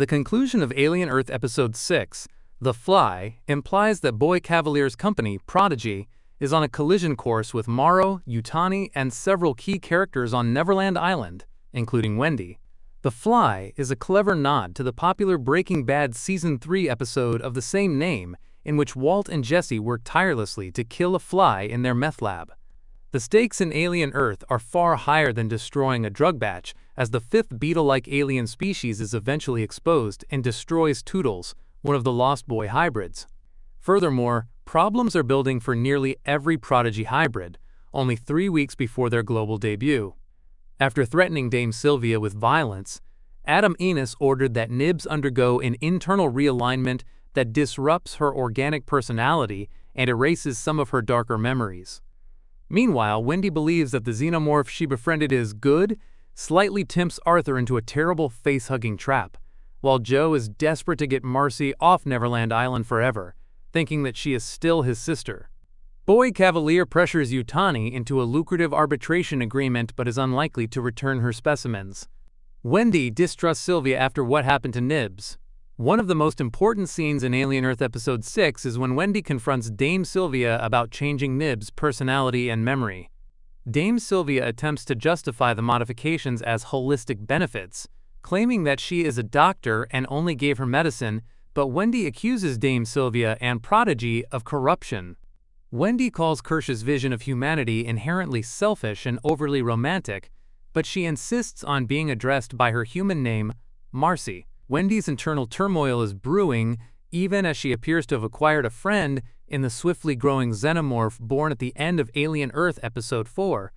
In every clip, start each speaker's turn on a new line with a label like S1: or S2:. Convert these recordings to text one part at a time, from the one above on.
S1: The conclusion of Alien Earth Episode 6, The Fly, implies that Boy Kavalier's company, Prodigy, is on a collision course with Morrow, Yutani, and several key characters on Neverland Island, including Wendy. The Fly is a clever nod to the popular Breaking Bad Season 3 episode of the same name, in which Walt and Jesse work tirelessly to kill a fly in their meth lab. The stakes in Alien Earth are far higher than destroying a drug batch, as the fifth beetle-like alien species is eventually exposed and destroys Toodles, one of the Lost Boy hybrids. Furthermore, problems are building for nearly every Prodigy hybrid, only 3 weeks before their global debut. After threatening Dame Sylvia with violence, Adam Enos ordered that Nibs undergo an internal realignment that disrupts her organic personality and erases some of her darker memories. Meanwhile, Wendy believes that the xenomorph she befriended is good, slightly tempts Arthur into a terrible face-hugging trap, while Joe is desperate to get Marcy off Neverland Island forever, thinking that she is still his sister. Boy Kavalier pressures Yutani into a lucrative arbitration agreement but is unlikely to return her specimens. Wendy distrusts Sylvia after what happened to Nibs. One of the most important scenes in Alien Earth Episode 6 is when Wendy confronts Dame Sylvia about changing Nibs' personality and memory. Dame Sylvia attempts to justify the modifications as holistic benefits, claiming that she is a doctor and only gave her medicine, but Wendy accuses Dame Sylvia and Prodigy of corruption. Wendy calls Kirsch's vision of humanity inherently selfish and overly romantic, but she insists on being addressed by her human name, Marcy. Wendy's internal turmoil is brewing, even as she appears to have acquired a friend in the swiftly growing xenomorph born at the end of Alien Earth Episode 4.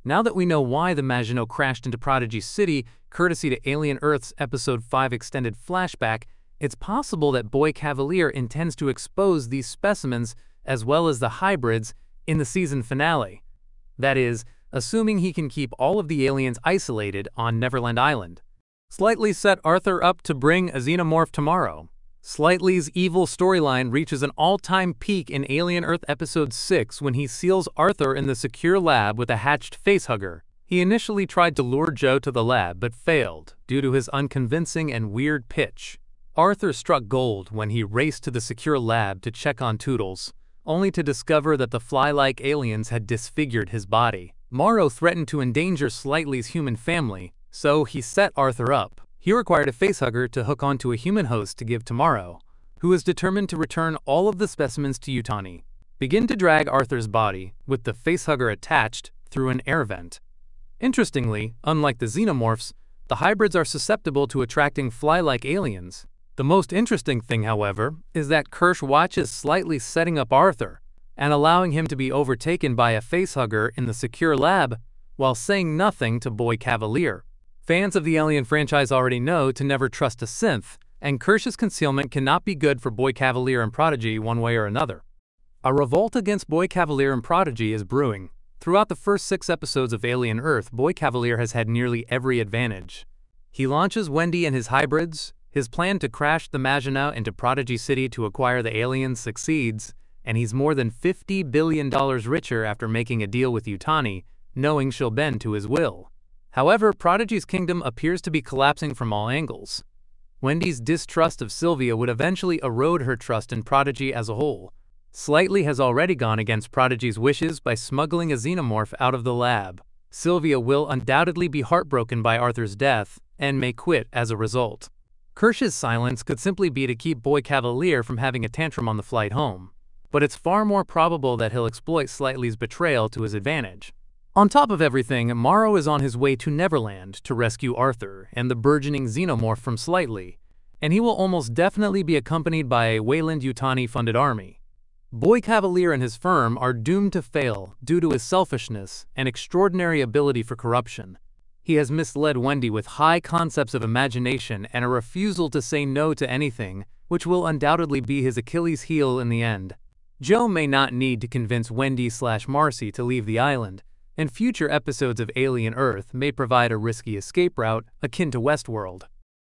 S1: Now that we know why the Maginot crashed into Prodigy City, courtesy to Alien Earth's Episode 5 extended flashback, it's possible that Boy Kavalier intends to expose these specimens as well as the hybrids in the season finale. That is, assuming he can keep all of the aliens isolated on Neverland Island. Slightly set Arthur up to bring a xenomorph tomorrow. Slightly's evil storyline reaches an all-time peak in Alien Earth Episode 6 when he seals Arthur in the secure lab with a hatched facehugger. He initially tried to lure Joe to the lab but failed due to his unconvincing and weird pitch. Arthur struck gold when he raced to the secure lab to check on Toodles, only to discover that the fly-like aliens had disfigured his body. Morrow threatened to endanger Slightly's human family, so he set Arthur up. He required a facehugger to hook onto a human host to give to Morrow, who is determined to return all of the specimens to Yutani. Begin to drag Arthur's body, with the facehugger attached, through an air vent. Interestingly, unlike the xenomorphs, the hybrids are susceptible to attracting fly-like aliens. The most interesting thing, however, is that Kirsch watches Slightly setting up Arthur and allowing him to be overtaken by a facehugger in the secure lab while saying nothing to Boy Kavalier. Fans of the Alien franchise already know to never trust a synth, and Kirsch's concealment cannot be good for Boy Kavalier and Prodigy one way or another. A revolt against Boy Kavalier and Prodigy is brewing. Throughout the first 6 episodes of Alien Earth, Boy Kavalier has had nearly every advantage. He launches Wendy and his hybrids, his plan to crash the Maginot into Prodigy City to acquire the aliens succeeds, and he's more than $50 billion richer after making a deal with Yutani, knowing she'll bend to his will. However, Prodigy's kingdom appears to be collapsing from all angles. Wendy's distrust of Sylvia would eventually erode her trust in Prodigy as a whole. Slightly has already gone against Prodigy's wishes by smuggling a xenomorph out of the lab. Sylvia will undoubtedly be heartbroken by Arthur's death and may quit as a result. Kirsch's silence could simply be to keep Boy Kavalier from having a tantrum on the flight home, but it's far more probable that he'll exploit Slightly's betrayal to his advantage. On top of everything, Morrow is on his way to Neverland to rescue Arthur and the burgeoning xenomorph from Slightly, and he will almost definitely be accompanied by a Weyland-Yutani-funded army. Boy Kavalier and his firm are doomed to fail due to his selfishness and extraordinary ability for corruption. He has misled Wendy with high concepts of imagination and a refusal to say no to anything, which will undoubtedly be his Achilles heel in the end. Joe may not need to convince Wendy/Marcy to leave the island, and future episodes of Alien Earth may provide a risky escape route akin to Westworld.